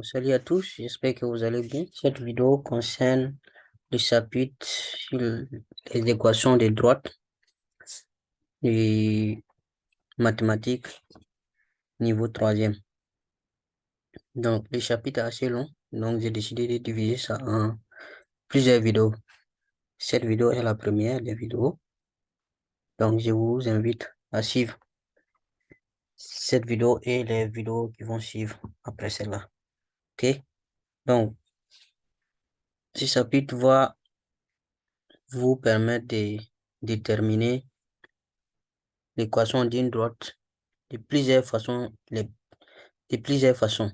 Salut à tous, j'espère que vous allez bien. Cette vidéo concerne le chapitre sur les équations de droite et mathématiques niveau 3e. Donc, le chapitre est assez long, donc j'ai décidé de diviser ça en plusieurs vidéos. Cette vidéo est la première des vidéos, donc je vous invite à suivre cette vidéo et les vidéos qui vont suivre après celle-là. Ok? Donc, ce chapitre va vous permettre de déterminer l'équation d'une droite de plusieurs façons, de plusieurs façons.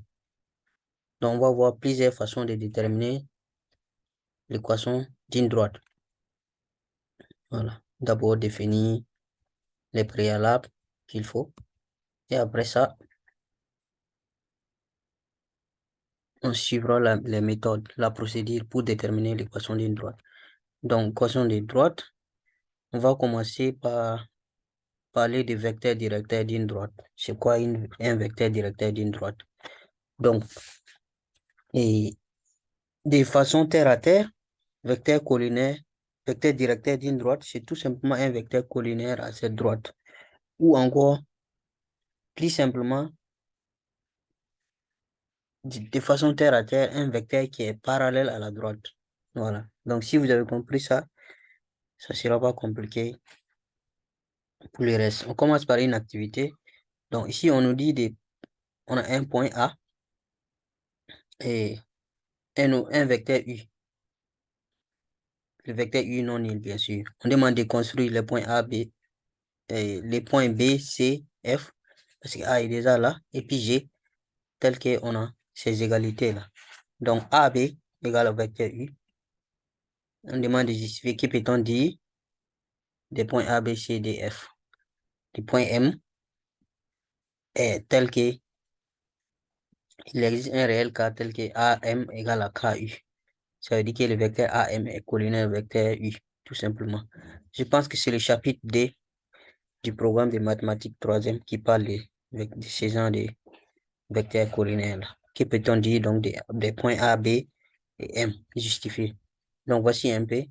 Donc, on va voir plusieurs façons de déterminer l'équation d'une droite. Voilà. D'abord, définir les préalables qu'il faut. Et après ça, on suivra les méthodes, la procédure pour déterminer l'équation d'une droite. Donc, équation de droite, on va commencer par parler des vecteurs directeurs d'une droite. C'est quoi un vecteur directeur d'une droite? Donc, et de façon terre à terre, vecteur collinaire, vecteur directeur d'une droite, c'est tout simplement un vecteur collinaire à cette droite. Ou encore, plus simplement, de façon terre à terre, un vecteur qui est parallèle à la droite. Voilà. Donc, si vous avez compris ça, ça ne sera pas compliqué pour le reste. On commence par une activité. Donc, ici, on nous dit on a un point A et un vecteur U. Le vecteur U non nul, bien sûr. On demande de construire les points A, B, les points B, C, F, parce que A est déjà là, et puis G, tel qu'on a ces égalités-là. Donc, AB égale au vecteur U. On demande de justifier qui peut-on dire des points A, B, C, D, F. Le point M est tel que il existe un réel cas tel que AM égale à KU. Ça veut dire que le vecteur AM est collinaire au vecteur U, tout simplement. Je pense que c'est le chapitre D du programme de mathématiques 3e qui parle de ces genres de vecteurs collinaires-là. Que peut-on dire donc des points A, B et M justifiés? Donc, voici un peu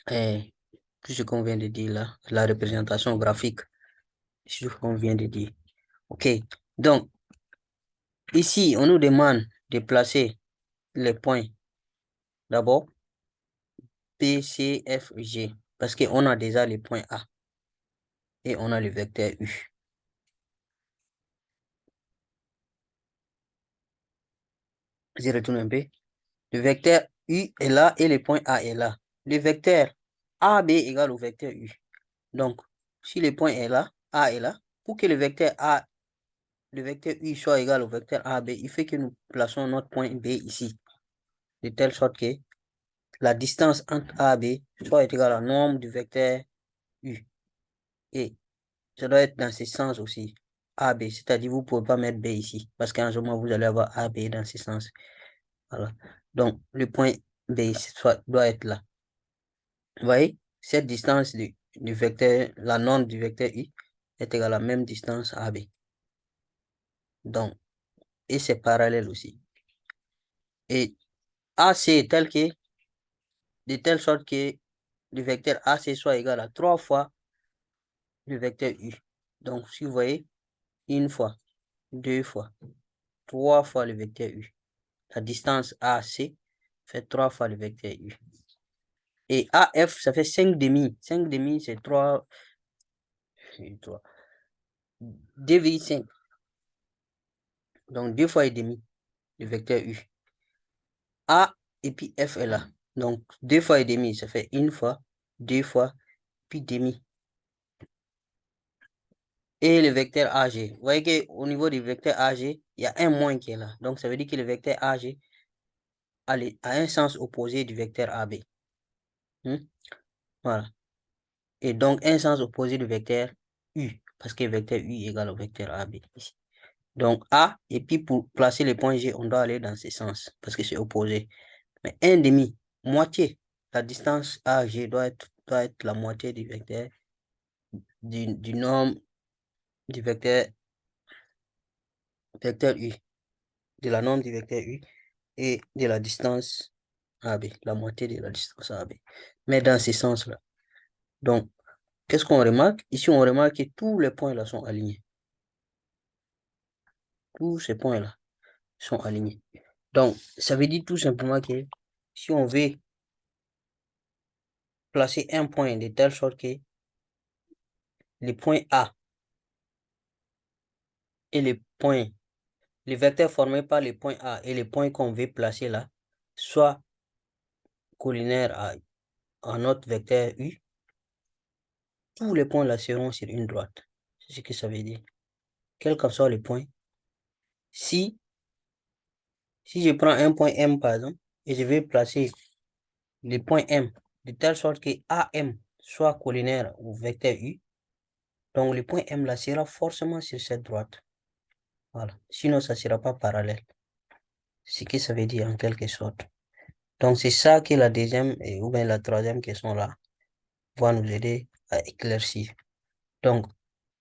tout ce qu'on vient de dire là, la représentation graphique, ce qu'on vient de dire. OK. Donc, ici, on nous demande de placer les points. D'abord, P, C, F, G. Parce qu'on a déjà les points A. Et on a le vecteur U. Je retourne un peu. Le vecteur U est là et le point A est là. Le vecteur AB égale au vecteur U. Donc, si le point est là, A est là, pour que le vecteur U soit égal au vecteur AB, il fait que nous plaçons notre point B ici. De telle sorte que la distance entre A et B soit égale au nombre du vecteur U. Et ça doit être dans ce sens aussi. AB, c'est-à-dire vous ne pouvez pas mettre B ici, parce qu'en ce moment, vous allez avoir AB dans ce sens. Voilà. Donc, le point B doit être là. Vous voyez, cette distance du vecteur, la norme du vecteur U est égale à la même distance AB. Donc, et c'est parallèle aussi. Et AC est tel que, de telle sorte que le vecteur AC soit égal à 3 fois le vecteur U. Donc, si vous voyez, une fois, deux fois, 3 fois le vecteur U. La distance AC fait 3 fois le vecteur U. Et AF, ça fait 5 demi. 5 demi, c'est 3, 2,5. Donc, 2 fois et demi le vecteur U. A et puis F est là. Donc, 2 fois et demi, ça fait une fois, 2 fois, puis demi. Et le vecteur AG. Vous voyez qu'au niveau du vecteur AG, il y a un moins qui est là. Donc, ça veut dire que le vecteur AG a un sens opposé du vecteur AB. Voilà. Et donc, un sens opposé du vecteur U. Parce que le vecteur U égale au vecteur AB ici. Donc, A, et puis pour placer le point G, on doit aller dans ce sens. Parce que c'est opposé. Mais 1 demi, moitié. La distance AG doit être la moitié du vecteur, du nombre du vecteur U. de la norme du vecteur U et de la distance AB, la moitié de la distance AB. Mais dans ce sens-là. Donc, qu'est-ce qu'on remarque? Ici, on remarque que tous les points là sont alignés. Tous ces points-là sont alignés. Donc, ça veut dire tout simplement que si on veut placer un point de telle sorte que les points A et les vecteurs formés par les points A et les points qu'on veut placer là soient collinaires à notre vecteur U, tous les points là seront sur une droite. C'est ce que ça veut dire. Quel que soit le point, si je prends un point M par exemple, et je vais placer les points M de telle sorte que AM soit collinaire au vecteur U, donc le point M là sera forcément sur cette droite. Voilà. Sinon, ça ne sera pas parallèle. Ce que ça veut dire en quelque sorte. Donc, c'est ça que la deuxième ou bien la troisième question là va nous aider à éclaircir. Donc,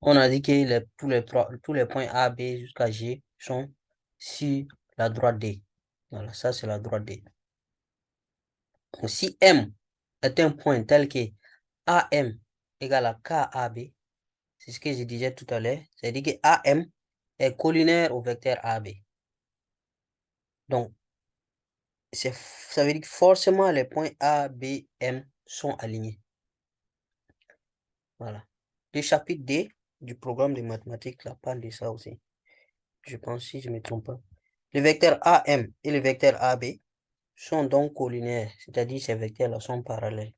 on a dit que tous les points A, B jusqu'à G sont sur la droite D. Voilà, ça c'est la droite D. Donc, si M est un point tel que AM égale à KAB, c'est ce que je disais tout à l'heure, c'est-à-dire que AM est collinaire au vecteur AB. Donc, ça veut dire que forcément les points A, B, M sont alignés. Voilà. Le chapitre D du programme de mathématiques là parle de ça aussi. Je pense, si je ne me trompe pas. Le vecteur AM et le vecteur AB sont donc collinaires, c'est-à-dire ces vecteurs-là sont parallèles.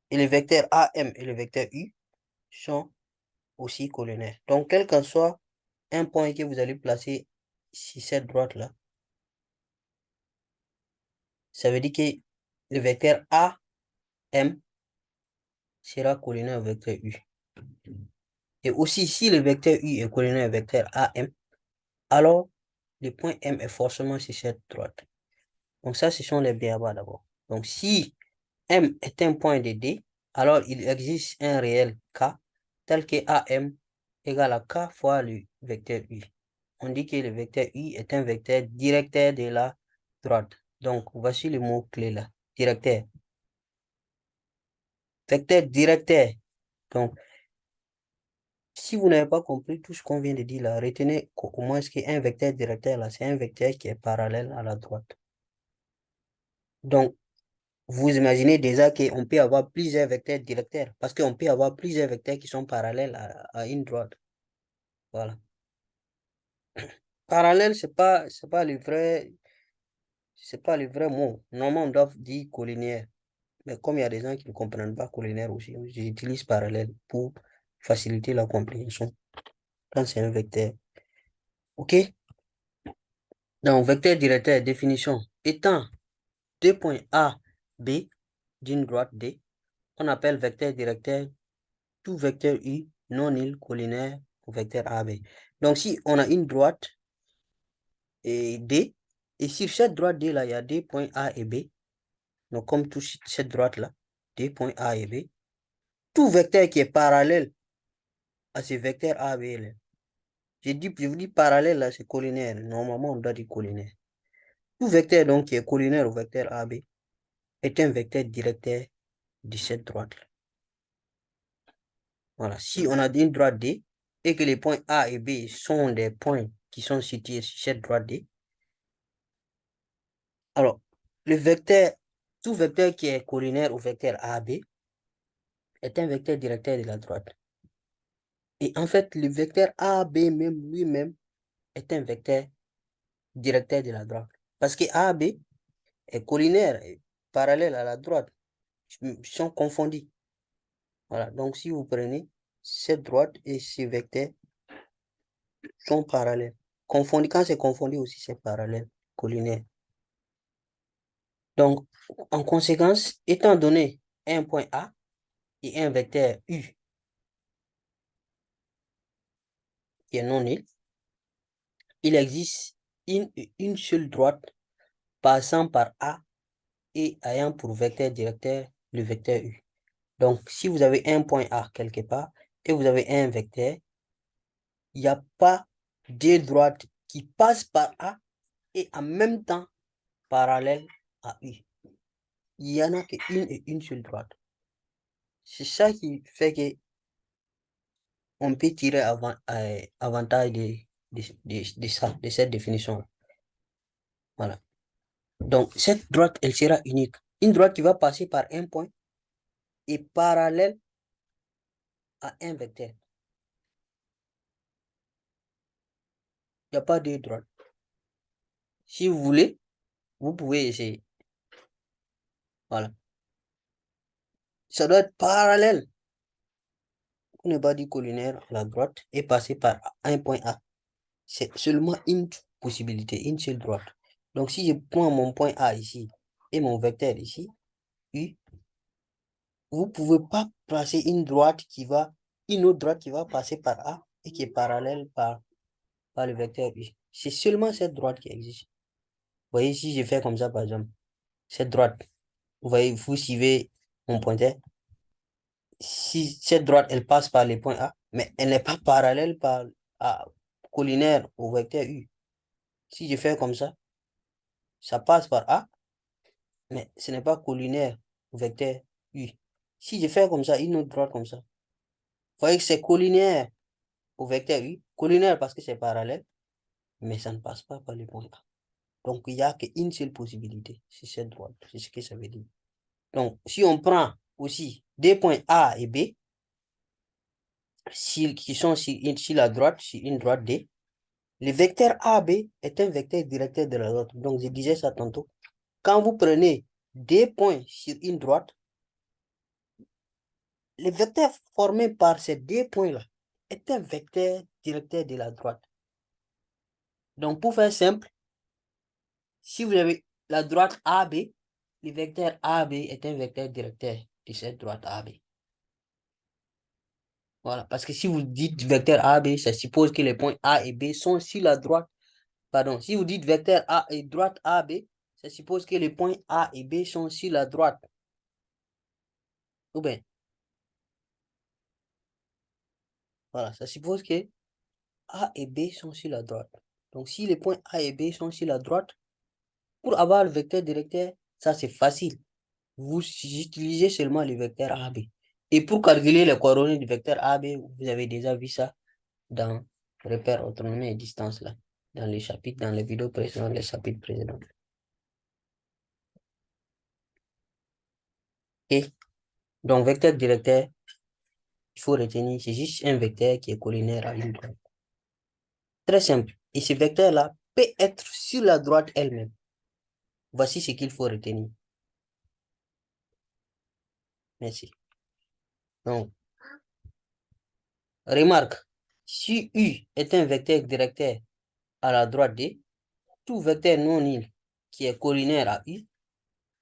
Et le vecteur AM et le vecteur U sont aussi collinaires. Donc, quel que soit un point que vous allez placer sur cette droite-là, ça veut dire que le vecteur AM sera collinaire au vecteur U. Et aussi, si le vecteur U est collinaire au vecteur AM, alors le point M est forcément sur cette droite. Donc ça, ce sont les b.a.-ba d'abord. Donc si M est un point de D, alors il existe un réel K tel que AM égale à K fois le vecteur U. On dit que le vecteur U est un vecteur directeur de la droite. Donc voici le mot clé là, directeur. Vecteur directeur. Donc si vous n'avez pas compris tout ce qu'on vient de dire là, retenez au moins qu'un vecteur directeur là, c'est un vecteur qui est parallèle à la droite. Donc vous imaginez déjà qu'on peut avoir plusieurs vecteurs directeurs parce qu'on peut avoir plusieurs vecteurs qui sont parallèles à une droite. Voilà. Parallèle, c'est pas le vrai mot. Normalement, on doit dire collinaire. Mais comme il y a des gens qui ne comprennent pas collinaire aussi, j'utilise parallèle pour faciliter la compréhension quand c'est un vecteur. OK? Donc, vecteur directeur, définition. Étant deux points A, B d'une droite D, on appelle vecteur directeur tout vecteur U non nul collinaire au vecteur AB. Donc, si on a une droite et D, et sur cette droite D, là, il y a des points A et B. Donc, comme toute cette droite-là, des points A et B, tout vecteur qui est parallèle à ce vecteur A, B, là, je vous dis parallèle, là, c'est collinaire. Normalement, on doit dire collinaire. Tout vecteur, donc, qui est collinaire au vecteur AB est un vecteur directeur de cette droite-là. Voilà. Si on a une droite D et que les points A et B sont des points qui sont situés sur cette droite D, alors, tout vecteur qui est collinaire au vecteur AB est un vecteur directeur de la droite. Et en fait, le vecteur AB même lui-même est un vecteur directeur de la droite. Parce que AB est collinaire et parallèle à la droite. Ils sont confondus. Voilà. Donc, si vous prenez cette droite et ce vecteur sont parallèles. Confondus, quand c'est confondu aussi, c'est parallèle, collinaire. Donc, en conséquence, étant donné un point A et un vecteur U qui est non nul, il existe une seule droite passant par A et ayant pour vecteur directeur le vecteur U. Donc, si vous avez un point A quelque part et vous avez un vecteur, il n'y a pas deux droites qui passent par A est en même temps parallèle à U. Il n'y en a qu'une et une seule droite. C'est ça qui fait que on peut tirer avantage de cette définition. Voilà. Donc, cette droite, elle sera unique. Une droite qui va passer par un point est parallèle à un vecteur. Il n'y a pas de droite. Si vous voulez, vous pouvez essayer. Voilà. Ça doit être parallèle. On ne pas dit collinaire à la droite et passer par un point A. C'est seulement une possibilité, une seule droite. Donc, si je prends mon point A ici et mon vecteur ici, U, vous ne pouvez pas placer une autre droite qui va passer par A et qui est parallèle par le vecteur U. C'est seulement cette droite qui existe. Vous voyez, si je fais comme ça, par exemple, cette droite, vous voyez, vous suivez mon pointeur. Si cette droite, elle passe par les points A, mais elle n'est pas parallèle collinaire au vecteur U. Si je fais comme ça passe par A, mais ce n'est pas collinaire au vecteur U. Si je fais comme ça, une autre droite comme ça, vous voyez que c'est collinaire au vecteur U, collinaire parce que c'est parallèle, mais ça ne passe pas par les points A. Donc, il n'y a qu'une seule possibilité, c'est cette droite. C'est ce que ça veut dire. Donc, si on prend aussi des points A et B, qui sont sur la droite, sur une droite D, le vecteur AB est un vecteur directeur de la droite. Donc, je disais ça tantôt. Quand vous prenez des points sur une droite, le vecteur formé par ces deux points-là est un vecteur directeur de la droite. Donc, pour faire simple, si vous avez la droite AB, le vecteur AB est un vecteur directeur de cette droite AB. Voilà, parce que si vous dites vecteur AB, ça suppose que les points A et B sont sur la droite. Pardon, si vous dites vecteur A et droite AB, ça suppose que les points A et B sont sur la droite. Ou bien, voilà, ça suppose que A et B sont sur la droite. Donc, si les points A et B sont sur la droite, pour avoir le vecteur directeur, ça c'est facile. Vous utilisez seulement le vecteur AB. Et pour calculer les coordonnées du vecteur AB, vous avez déjà vu ça dans repère, autonomie et distance là, dans les chapitres, dans les vidéos précédentes, les chapitres précédents. Et donc, vecteur directeur, il faut retenir, c'est juste un vecteur qui est collinaire à une droite. Très simple. Et ce vecteur-là peut être sur la droite elle-même. Voici ce qu'il faut retenir. Merci. Donc, remarque, si U est un vecteur directeur à la droite D, tout vecteur non nul qui est collinaire à U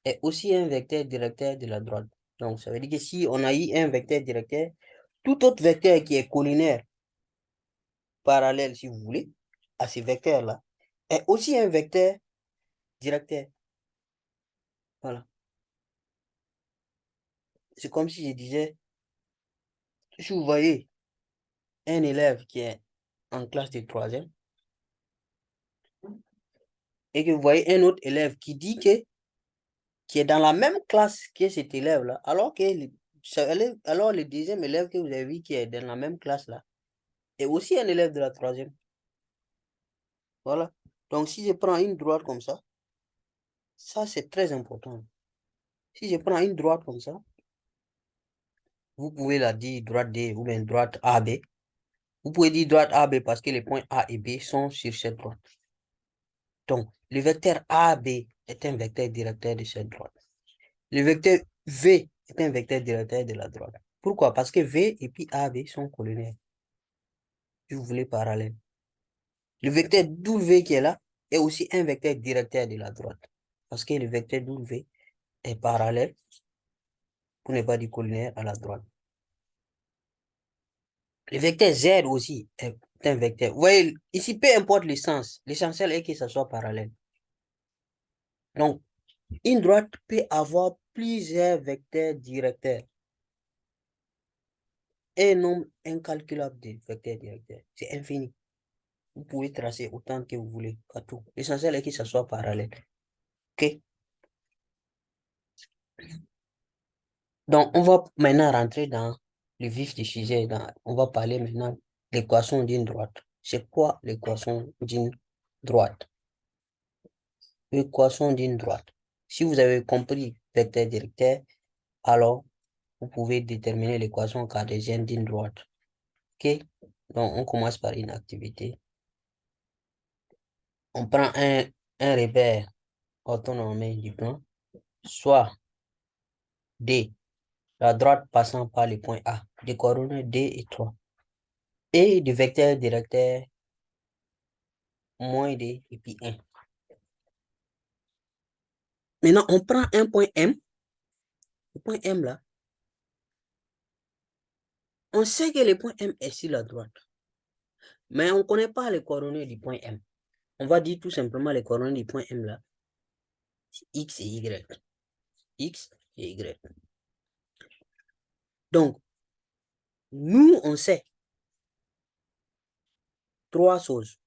est aussi un vecteur directeur de la droite. Donc, ça veut dire que si on a eu un vecteur directeur, tout autre vecteur qui est collinaire, parallèle si vous voulez, à ce vecteur-là, est aussi un vecteur directeur. Voilà. C'est comme si je disais, si vous voyez un élève qui est en classe de troisième et que vous voyez un autre élève qui dit qui est dans la même classe que cet élève-là, alors que le deuxième élève que vous avez vu qui est dans la même classe-là est aussi un élève de la troisième. Voilà. Donc, si je prends une droite comme ça c'est très important. Si je prends une droite comme ça, vous pouvez la dire droite D ou bien droite AB. Vous pouvez dire droite AB parce que les points A et B sont sur cette droite. Donc, le vecteur AB est un vecteur directeur de cette droite. Le vecteur V est un vecteur directeur de la droite. Pourquoi? Parce que V et puis AB sont collinaires. Si vous voulez parallèle. Le vecteur W qui est là est aussi un vecteur directeur de la droite. Parce que le vecteur W est parallèle, pour ne pas dire collinaire, à la droite. Le vecteur Z aussi est un vecteur. Vous voyez, ici, peu importe le sens, l'essentiel est que ça soit parallèle. Donc, une droite peut avoir plusieurs vecteurs directeurs. Un nombre incalculable de vecteurs directeurs. C'est infini. Vous pouvez tracer autant que vous voulez, partout. L'essentiel est que ça soit parallèle. OK? Donc, on va maintenant rentrer dans le vif du sujet. On va parler maintenant de l'équation d'une droite. C'est quoi l'équation d'une droite? L'équation d'une droite. Si vous avez compris vecteur directeur, alors vous pouvez déterminer l'équation cartésienne d'une droite. OK? Donc, on commence par une activité. On prend un repère orthonormé du plan, soit D, la droite passant par le point A, des coordonnées D et 3, et du vecteur directeur moins D et puis 1. Maintenant, on prend un point M. Le point M là, on sait que le point M est sur la droite, mais on ne connaît pas les coordonnées du point M. On va dire tout simplement les coordonnées du point M là, X et Y. X et Y. Donc, nous, on sait trois choses.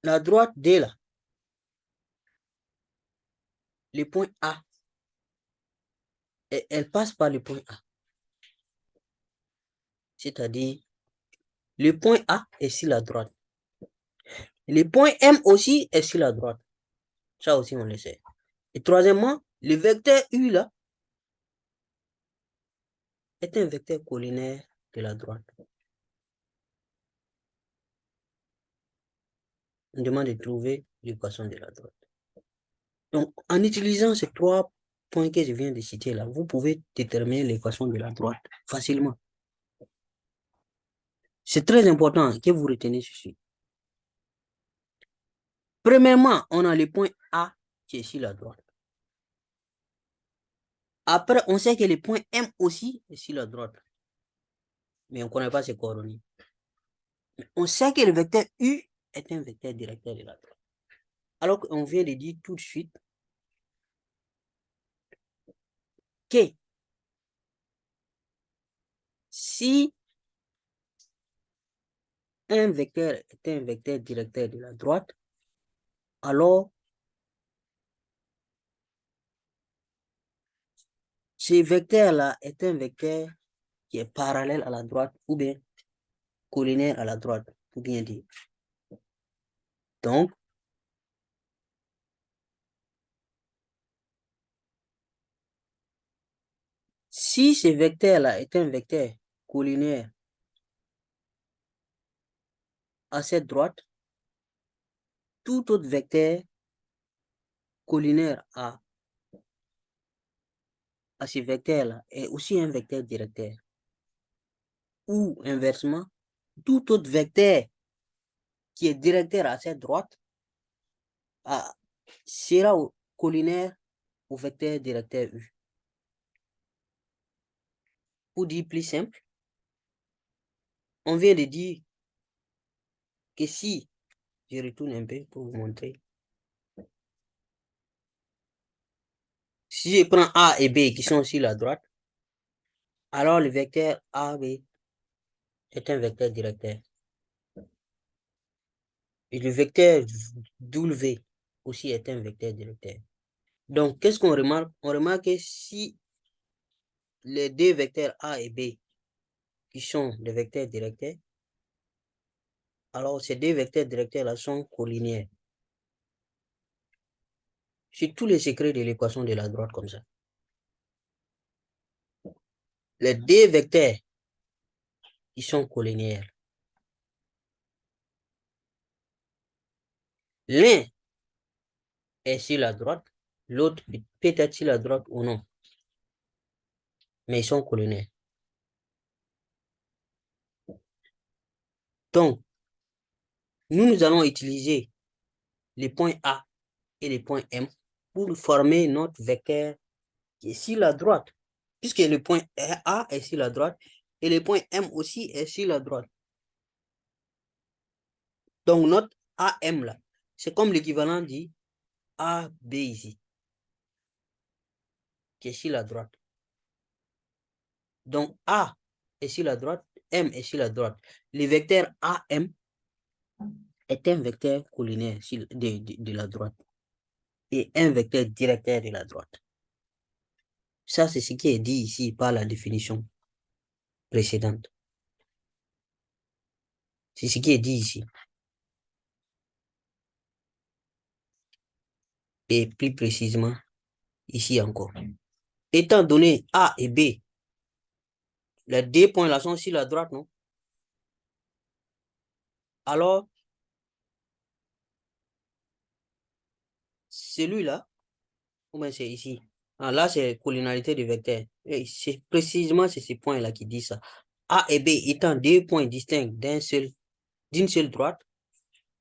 La droite D là, le point A, elle passe par le point A. C'est-à-dire, le point A est sur la droite. Le point M aussi est sur la droite. Ça aussi, on le sait. Et troisièmement, le vecteur U là est un vecteur collinaire de la droite. On demande de trouver l'équation de la droite. Donc, en utilisant ces trois points que je viens de citer là, vous pouvez déterminer l'équation de la droite facilement. C'est très important que vous reteniez ceci. Premièrement, on a le point A qui est sur la droite. Après, on sait que le point M aussi est sur la droite. Mais on ne connaît pas ses coordonnées. Mais on sait que le vecteur U est un vecteur directeur de la droite. Alors qu'on vient de dire tout de suite que si un vecteur est un vecteur directeur de la droite, alors ce vecteur-là est un vecteur qui est parallèle à la droite ou bien collinaire à la droite, pour bien dire. Donc, si ce vecteur-là est un vecteur collinaire à cette droite, tout autre vecteur collinaire à ce vecteur-là est aussi un vecteur directeur. Ou inversement, tout autre vecteur qui est directeur à cette droite sera collinaire au vecteur directeur U. Pour dire plus simple, on vient de dire que si, je retourne un peu pour vous montrer, si je prends A et B qui sont sur la droite, alors le vecteur AB est un vecteur directeur. Et le vecteur W aussi est un vecteur directeur. Donc, qu'est-ce qu'on remarque? On remarque que si les deux vecteurs A et B qui sont des vecteurs directeurs, alors ces deux vecteurs directeurs-là sont collinéaires. C'est tous les secrets de l'équation de la droite comme ça. Les deux vecteurs qui sont collinéaires. L'un est sur la droite, l'autre peut être sur la droite ou non. Mais ils sont collinéaires. Donc, nous allons utiliser les points A et les points M pour former notre vecteur qui est sur la droite. Puisque le point A est sur la droite et le point M aussi est sur la droite. Donc, notre AM là, c'est comme l'équivalent du AB ici, qui est sur la droite. Donc, A est sur la droite M est sur la droite, le vecteur AM est un vecteur collinaire de la droite et un vecteur directeur de la droite. Ça, c'est ce qui est dit ici par la définition précédente. C'est ce qui est dit ici. Et plus précisément, ici encore. Étant donné A et B, les deux points là sont sur la droite, non? Alors, celui-là, comment c'est ici? Ah, là, c'est collinarité du vecteur. Et c'est précisément ces points-là qui disent ça. A et B étant deux points distincts d'une seule droite,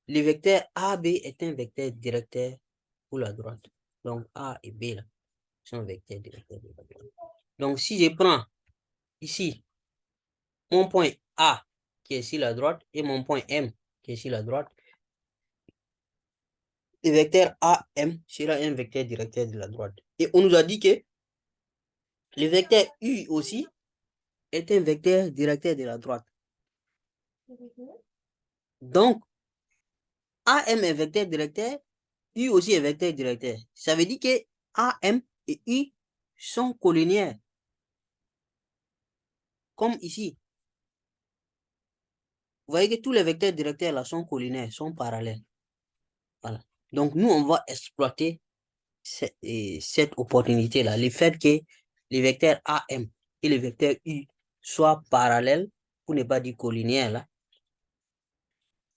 le vecteur AB est un vecteur directeur pour la droite. Donc, A et B, là, sont vecteurs directeurs de la droite. Donc, si je prends ici mon point A qui est sur la droite et mon point M qui est sur la droite, le vecteur AM sera un vecteur directeur de la droite. Et on nous a dit que le vecteur U aussi est un vecteur directeur de la droite. Donc, AM est vecteur directeur, U aussi est vecteur directeur. Ça veut dire que AM et U sont collinaires. Comme ici. Vous voyez que tous les vecteurs directeurs là sont collinaires, sont parallèles. Voilà. Donc, nous, on va exploiter cette opportunité-là. Le fait que les vecteurs AM et les vecteurs U soient parallèles, pour ne pas dire collinaires, là,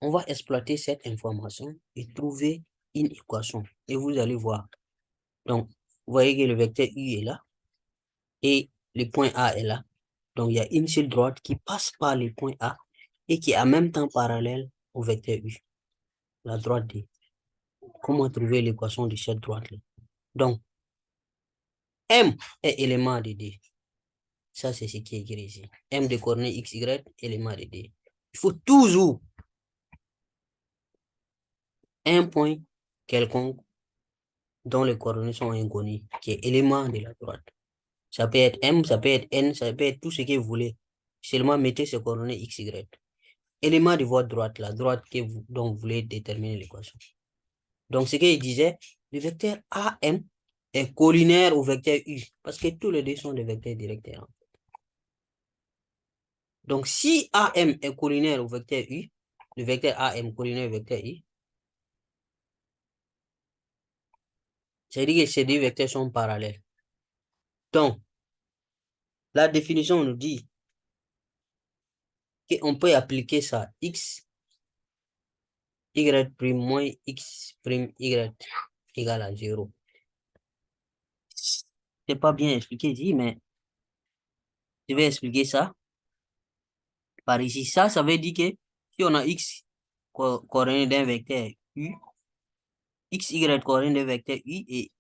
on va exploiter cette information et trouver une équation. Et vous allez voir. Donc, vous voyez que le vecteur U est là et le point A est là. Donc, il y a une seule droite qui passe par le point A et qui est en même temps parallèle au vecteur U, la droite D. Comment trouver l'équation de cette droite-là? Donc, M est élément de D. Ça, c'est ce qui est écrit ici. M de coordonnées X, Y, élément de D. Il faut toujours un point quelconque dont les coordonnées sont inconnues, qui est élément de la droite. Ça peut être M, ça peut être N, ça peut être tout ce que vous voulez. Seulement mettez ces coordonnées X, Y. Élément de votre droite, la droite dont vous voulez déterminer l'équation. Donc, ce qu'il disait, le vecteur AM est collinaire au vecteur U, parce que tous les deux sont des vecteurs directeurs. Donc, si AM est collinaire au vecteur U, le vecteur AM collinaire au vecteur U, c'est-à-dire que ces deux vecteurs sont parallèles. Donc, la définition nous dit qu'on peut appliquer ça X, Y' moins X', Y égale à 0. C'est pas bien expliqué ici, mais je vais expliquer ça par ici. Ça veut dire que si on a X coordonnées d'un vecteur U, X, Y coordonnées d'un vecteur U et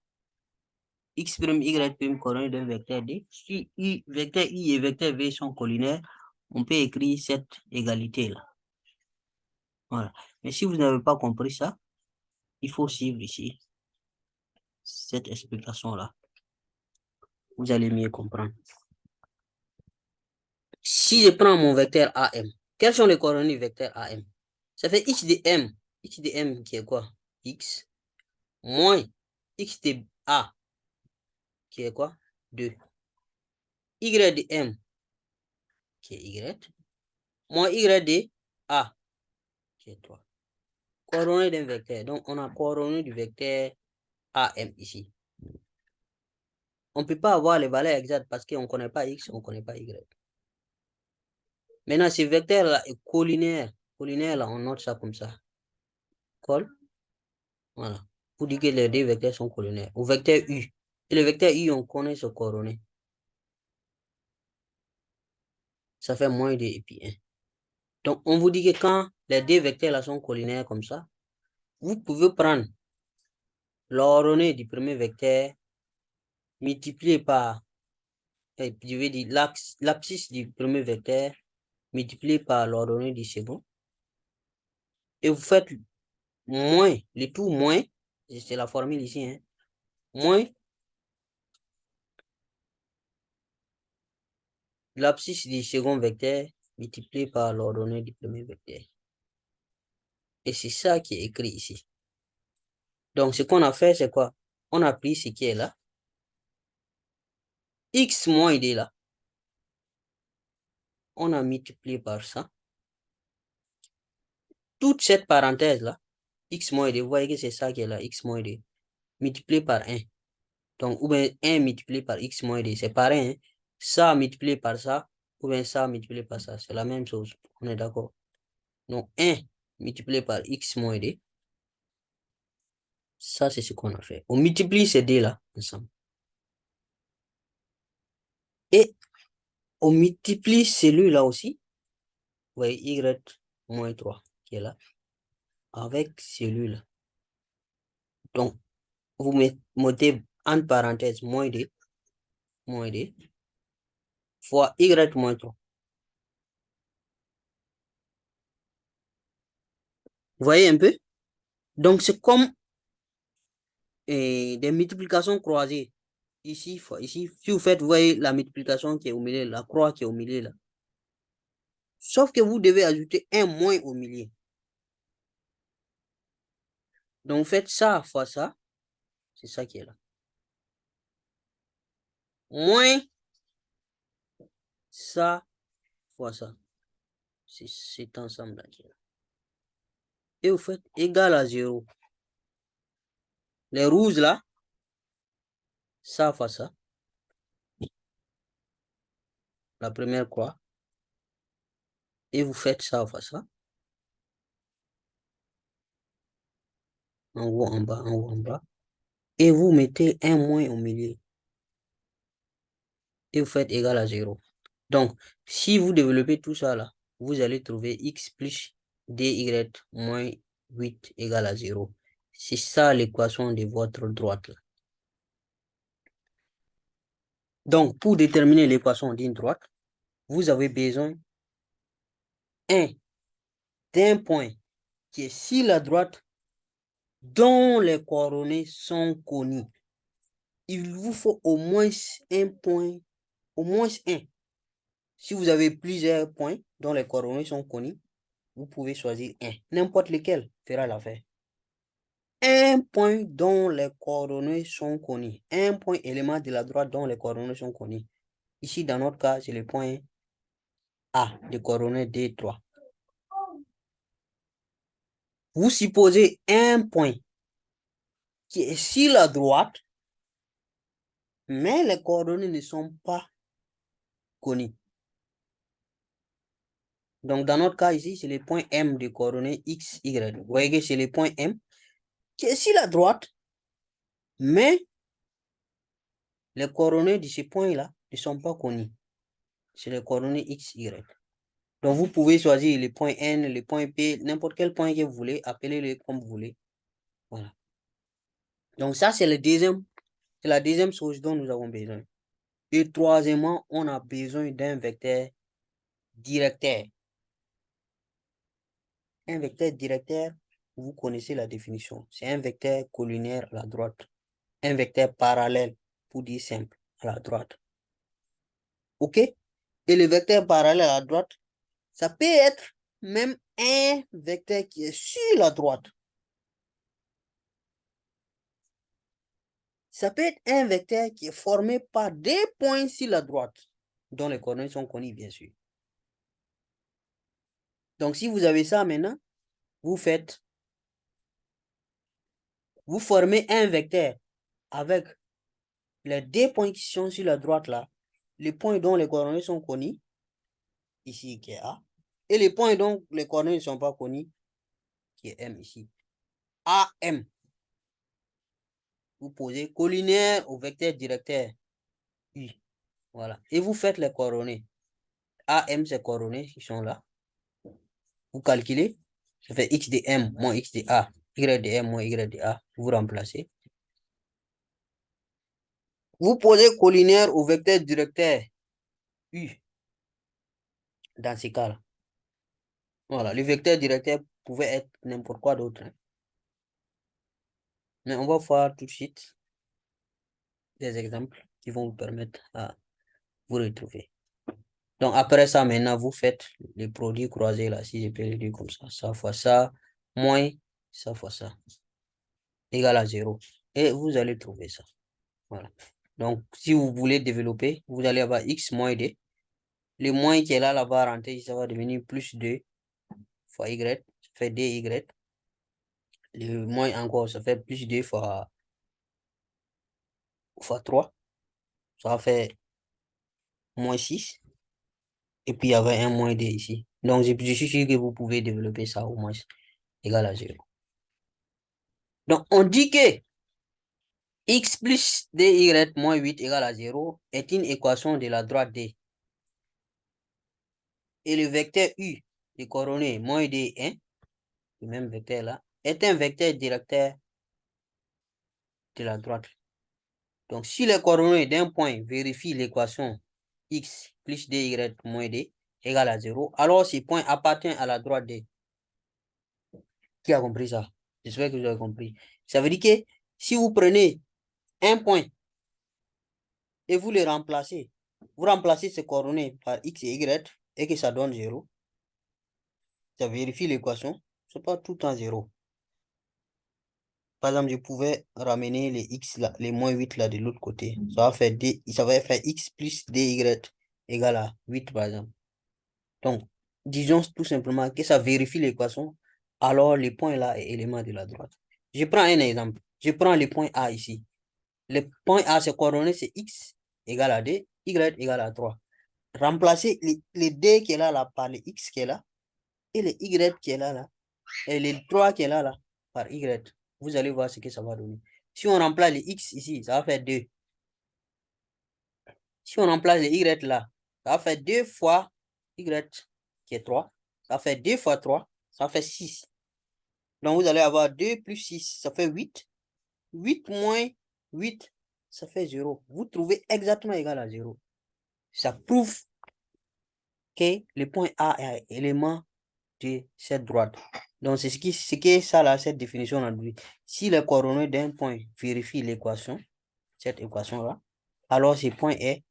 X', Y' coordonnées d'un vecteur D. Si vecteur I et vecteur V sont collinaires, on peut écrire cette égalité-là. Voilà. Mais si vous n'avez pas compris ça, il faut suivre ici cette explication-là. Vous allez mieux comprendre. Si je prends mon vecteur AM, quelles sont les coordonnées du vecteur AM? Ça fait X de M. X de M qui est quoi? X moins X de A qui est quoi? 2. Y de M qui est Y moins Y de A qui est 3. Coordonnées d'un vecteur. Donc, on a coordonnées du vecteur AM ici. On ne peut pas avoir les valeurs exactes parce qu'on ne connaît pas X, on ne connaît pas Y. Maintenant, ce vecteur-là est collinaire. Collinaire, là, on note ça comme ça. Col. Voilà. Pour dire que les deux vecteurs sont collinaires. Au vecteur U. Et le vecteur U, on connaît ses coordonnées. Ça fait moins 2 et puis 1. Donc, on vous dit que quand les deux vecteurs-là sont collinaires comme ça, vous pouvez prendre l'ordonnée du premier vecteur multiplié par, je vais dire, l'abscisse du premier vecteur multiplié par l'ordonnée du second. Et vous faites moins, le tout moins, c'est la formule ici, hein, moins l'abscisse du second vecteur multiplié par l'ordonnée du premier vecteur. Et c'est ça qui est écrit ici. Donc, ce qu'on a fait, c'est quoi? On a pris ce qui est là. X moins D là. On a multiplié par ça. Toute cette parenthèse-là, X moins D, vous voyez que c'est ça qui est là, X moins D, multiplié par 1. Donc, ou bien 1 multiplié par X moins D, c'est pareil. Hein? Ça multiplié par ça, ou bien ça multiplié par ça, c'est la même chose. On est d'accord? Donc, 1 multiplié par X moins D, ça, c'est ce qu'on a fait. On multiplie ces D-là ensemble. Et on multiplie celui-là aussi. Vous voyez, Y moins 3 qui est là. Avec celui-là. Donc, vous mettez entre parenthèses moins D fois Y moins 3. Vous voyez un peu? Donc, c'est comme des multiplications croisées. Ici, ici, si vous faites, vous voyez la multiplication qui est au milieu, la croix qui est au milieu là. Sauf que vous devez ajouter un moins au milieu. Donc, vous faites ça fois ça. C'est ça qui est là. Moins ça fois ça. C'est cet ensemble-là qui est là. Et vous faites égal à 0. Les rouges là, ça fois ça. La première croix. Et vous faites ça fois ça. En haut, en bas, en haut, en bas. Et vous mettez un moins au milieu. Et vous faites égal à 0. Donc, si vous développez tout ça là, vous allez trouver x plus dy moins 8 égale à 0. C'est ça l'équation de votre droite là. Donc, pour déterminer l'équation d'une droite, vous avez besoin d'un point qui est sur la droite dont les coordonnées sont connues. Il vous faut au moins un point, au moins un. Si vous avez plusieurs points dont les coordonnées sont connues, vous pouvez choisir un. N'importe lequel fera l'affaire. Un point dont les coordonnées sont connues. Un point élément de la droite dont les coordonnées sont connues. Ici, dans notre cas, c'est le point A, de coordonnées D3. Vous supposez un point qui est sur la droite, mais les coordonnées ne sont pas connues. Donc, dans notre cas ici, c'est le point M de coordonnées X, Y. Vous voyez que c'est le point M qui est sur la droite, mais les coordonnées de ce point-là ne sont pas connues. C'est les coordonnées X, Y. Donc, vous pouvez choisir le point N, le point P, n'importe quel point que vous voulez, appelez-le comme vous voulez. Voilà. Donc, ça, c'est la deuxième chose dont nous avons besoin. Et troisièmement, on a besoin d'un vecteur directeur. Un vecteur directeur, vous connaissez la définition. C'est un vecteur collinaire à la droite. Un vecteur parallèle, pour dire simple, à la droite. OK? Et le vecteur parallèle à la droite, ça peut être même un vecteur qui est sur la droite. Ça peut être un vecteur qui est formé par des points sur la droite, dont les coordonnées sont connues, bien sûr. Donc, si vous avez ça maintenant, vous formez un vecteur avec les deux points qui sont sur la droite là, les points dont les coordonnées sont connues, ici qui est A, et les points dont les coordonnées ne sont pas connues, qui est M ici. AM. Vous posez collinaire au vecteur directeur U. Voilà. Et vous faites les coordonnées. AM, ces coordonnées qui sont là. Vous calculez. Ça fait x de M moins x de A. Y de M moins Y de A. Vous remplacez. Vous posez collinaire au vecteur directeur U. Dans ces cas-là. Voilà. Le vecteur directeur pouvait être n'importe quoi d'autre. Mais on va voir tout de suite des exemples qui vont vous permettre à vous retrouver. Donc, après ça, maintenant, vous faites les produits croisés, là, si je peux le dire comme ça. Ça fois ça, moins ça fois ça, égal à 0. Et vous allez trouver ça. Voilà. Donc, si vous voulez développer, vous allez avoir x moins d. Le moins qui est là, là-bas, rentrer, ça va devenir plus 2 fois y, ça fait dy. Le moins encore, ça fait plus 2 fois 3. Ça va faire moins 6. Et puis, il y avait un moins d ici. Donc, je suis sûr que vous pouvez développer ça au moins égal à 0. Donc, on dit que x plus dy moins 8 égale à 0 est une équation de la droite D. Et le vecteur u de coordonnées moins d1, le même vecteur là, est un vecteur directeur de la droite. Donc, si les coordonnées d'un point vérifient l'équation x plus dy moins d égale à 0, alors ce point appartient à la droite D. Qui a compris ça? J'espère que vous avez compris. Ça veut dire que si vous prenez un point et vous le remplacez, vous remplacez ces coordonnées par x et y et que ça donne 0, ça vérifie l'équation, c'est pas tout le temps 0. Par exemple, je pouvais ramener les x là, les moins 8 là de l'autre côté. Ça va faire x plus dy égale à 8 par exemple. Donc, disons tout simplement que ça vérifie l'équation, alors le point là est élément de la droite. Je prends un exemple. Je prends le point A ici. Le point A, ses coordonnées, c'est x égale à 2, y égale à 3. Remplacez les d qui est là par le x qui est là, et le y qui est là, et le 3 qui est là par y. Vous allez voir ce que ça va donner. Si on remplace les x ici, ça va faire 2. Si on remplace les y là, ça va faire 2 fois y qui est 3. Ça fait 2 fois 3, ça fait 6. Donc vous allez avoir 2 plus 6, ça fait 8. 8 moins 8, ça fait 0. Vous trouvez exactement égal à 0. Ça prouve que le point A est un élément de cette droite. Donc, c'est ce qui est ça là, cette définition là. Si les coordonnées d'un point vérifient l'équation, cette équation-là, alors ce point est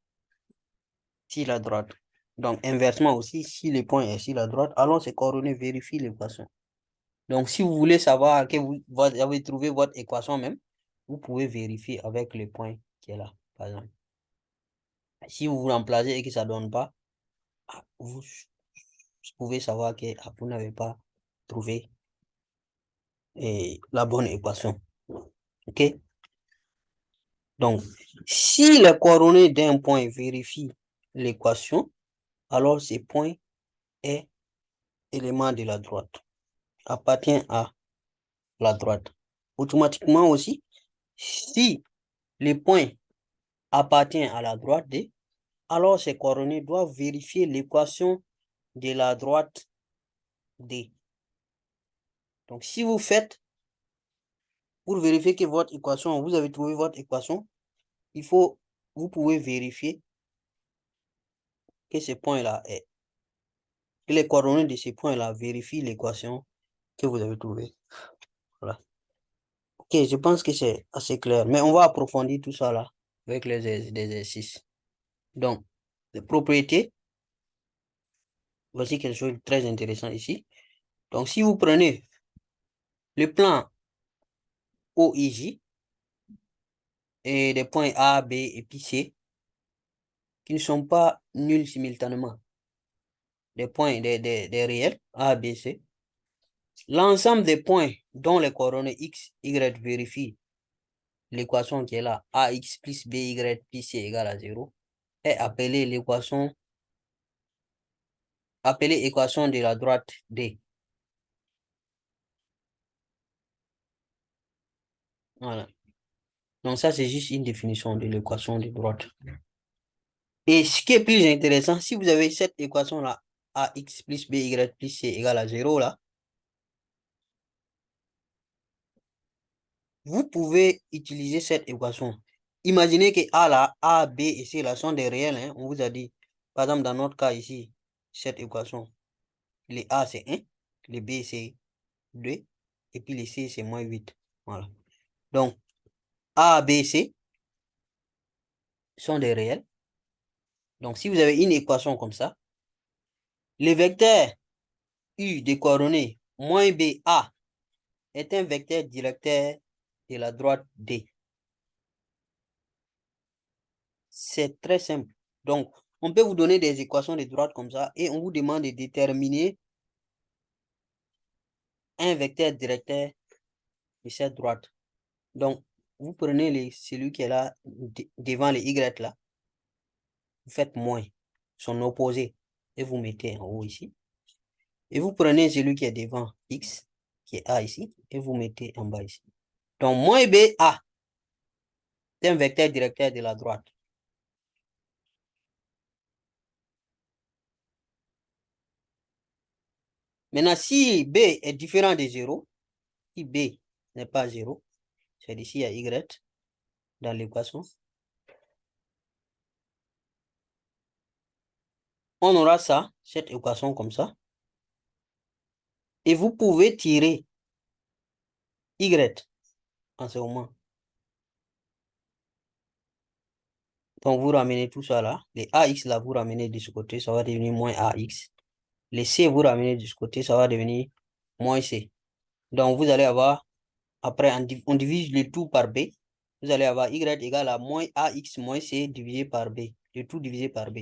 sur la droite. Donc, inversement aussi, si le point est sur la droite, alors ces coordonnées vérifient l'équation. Donc, si vous voulez savoir que vous avez trouvé votre équation même, vous pouvez vérifier avec le point qui est là, par exemple. Si vous vous remplacez et que ça ne donne pas, vous pouvez savoir que vous n'avez pas trouvé la bonne équation. OK? Donc, si les coordonnées d'un point vérifient l'équation, alors ce point est élément de la droite, appartient à la droite. Automatiquement aussi, si le point appartient à la droite D, alors ces coordonnées doivent vérifier l'équation de la droite D. Donc, si vous faites, pour vérifier que votre équation, vous avez trouvé votre équation, vous pouvez vérifier que ce point-là est, que les coordonnées de ce point-là vérifient l'équation que vous avez trouvée. Voilà. Ok, je pense que c'est assez clair, mais on va approfondir tout ça là avec les exercices. Donc, les propriétés, voici quelque chose de très intéressant ici. Donc, si vous prenez le plan OIJ et des points A, B et puis C qui ne sont pas nuls simultanément, des points, des réels A, B, C, l'ensemble des points dont les coordonnées X, Y vérifient l'équation qui est là, AX plus BY plus C égale à 0, est appelée équation de la droite D. Voilà. Donc ça, c'est juste une définition de l'équation de droite. Et ce qui est plus intéressant, si vous avez cette équation-là, AX plus BY plus C égale à 0, là, vous pouvez utiliser cette équation. Imaginez que A, là, A, B et C là, sont des réels. Hein, on vous a dit, par exemple, dans notre cas ici, cette équation, les A, c'est 1, les B, c'est 2, et puis les C, c'est moins 8. Voilà. Donc, A, B, C sont des réels. Donc, si vous avez une équation comme ça, Le vecteur U des coordonnées moins B, A est un vecteur directeur de la droite D. C'est très simple. Donc, on peut vous donner des équations de droite comme ça et on vous demande de déterminer un vecteur directeur de cette droite. Donc, vous prenez celui qui est là, devant les Y là, vous faites moins, son opposé, et vous mettez en haut ici. Et vous prenez celui qui est devant X, qui est A ici, et vous mettez en bas ici. Donc, moins BA, c'est un vecteur directeur de la droite. Maintenant, si B est différent de 0, si B n'est pas 0, c'est ici, il y a Y dans l'équation. On aura ça, cette équation comme ça. Et vous pouvez tirer Y en ce moment. Donc, vous ramenez tout ça là. Les AX là, vous ramenez de ce côté, ça va devenir moins AX. Les C, vous ramenez de ce côté, ça va devenir moins C. Donc, vous allez avoir, après, on divise le tout par B. Vous allez avoir Y égale à moins AX moins C divisé par B. Le tout divisé par B.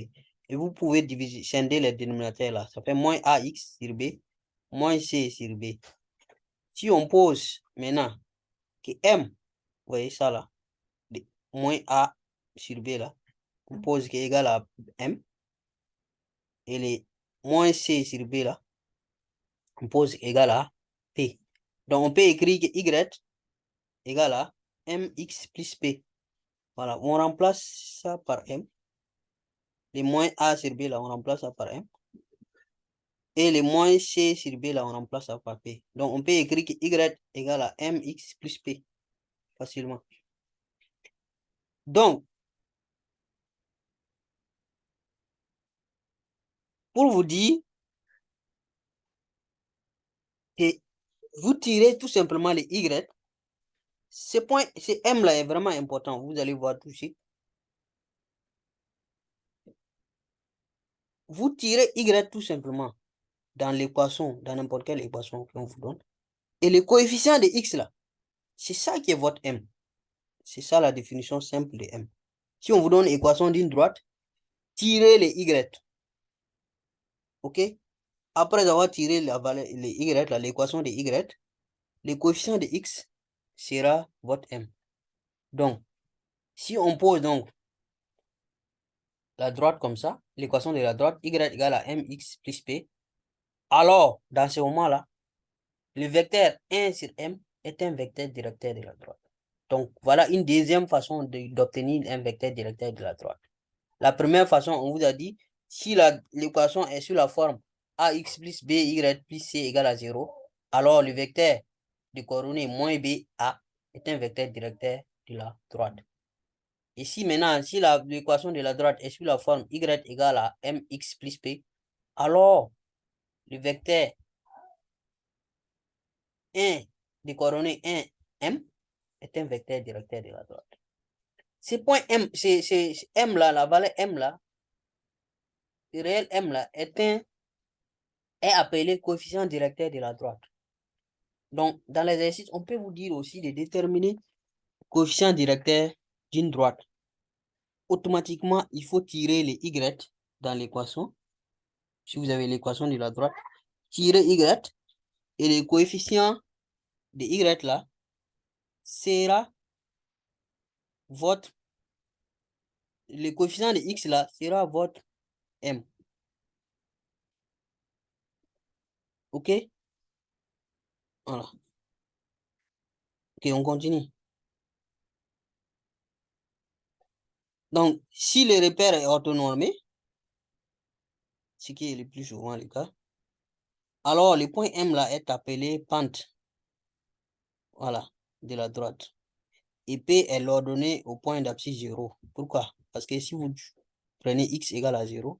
Et vous pouvez diviser, scinder les dénominateurs là. Ça fait moins AX sur B, moins C sur B. Si on pose maintenant que M, vous voyez ça là, moins A sur B là, on pose qui est égal à M, et les moins C sur B là, on pose égal à P. Donc on peut écrire que Y égale à MX plus P. Voilà, on remplace ça par M. Les moins A sur B là, on remplace ça par M. Et les moins C sur B là, on remplace ça par P. Donc on peut écrire que Y égale à MX plus P facilement. Donc, pour vous dire que vous tirez tout simplement les Y, ce M là est vraiment important. Vous allez voir tout de suite. Vous tirez Y tout simplement dans l'équation, dans n'importe quelle équation qu'on vous donne. Et le coefficient de X là, c'est ça qui est votre M. C'est ça la définition simple de M. Si on vous donne l'équation d'une droite, tirez les Y. OK? Après avoir tiré les Y, l'équation de Y, le coefficient de X sera votre M. Donc, si on pose donc la droite comme ça, l'équation de la droite, Y égale à MX plus P, alors, dans ce moment-là, le vecteur 1 sur M est un vecteur directeur de la droite. Donc, voilà une deuxième façon d'obtenir un vecteur directeur de la droite. La première façon, on vous a dit, si l'équation est sous la forme AX plus BY plus C égale à 0, alors le vecteur de coordonnées moins BA est un vecteur directeur de la droite. Et si maintenant, si l'équation de la droite est sous la forme Y égale à MX plus P, alors le vecteur 1 des coordonnées 1, M, est un vecteur directeur de la droite. Ce point M, c'est M là, la valeur M là, le réel M là, est appelé coefficient directeur de la droite. Donc, dans l'exercice, on peut vous dire aussi de déterminer le coefficient directeur d'une droite. Automatiquement, il faut tirer les Y dans l'équation. Si vous avez l'équation de la droite, tirez Y et le coefficient de Y là sera le coefficient de X là sera votre M. OK? Voilà. OK, on continue. Donc, si le repère est orthonormé, ce qui est le plus souvent le cas, alors le point M là est appelé pente, voilà, de la droite. Et P est l'ordonnée au point d'abscisse 0. Pourquoi? Parce que si vous prenez X égale à 0,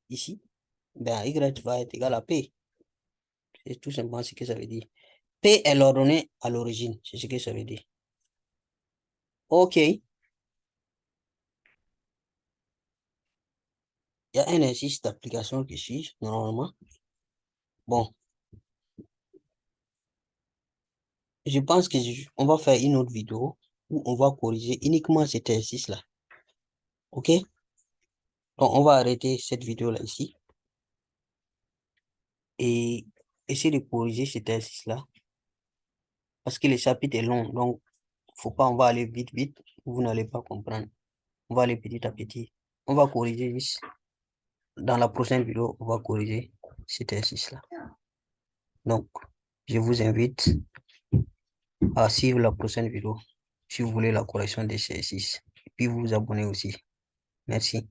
ici, ben Y va être égal à P. C'est tout simplement ce que ça veut dire. P est l'ordonnée à l'origine, c'est ce que ça veut dire. OK. Il y a un exercice d'application qui suit, normalement. Bon, je pense que on va faire une autre vidéo où on va corriger uniquement cet exercice-là. OK? Donc, on va arrêter cette vidéo-là ici et essayer de corriger cet exercice-là parce que le chapitre est long. Donc, faut pas, on va aller vite, vite. Vous n'allez pas comprendre. On va aller petit à petit. On va corriger juste. Dans la prochaine vidéo, on va corriger cet exercice-là. Donc, je vous invite à suivre la prochaine vidéo si vous voulez la correction des exercices. Et puis, vous vous abonnez aussi. Merci.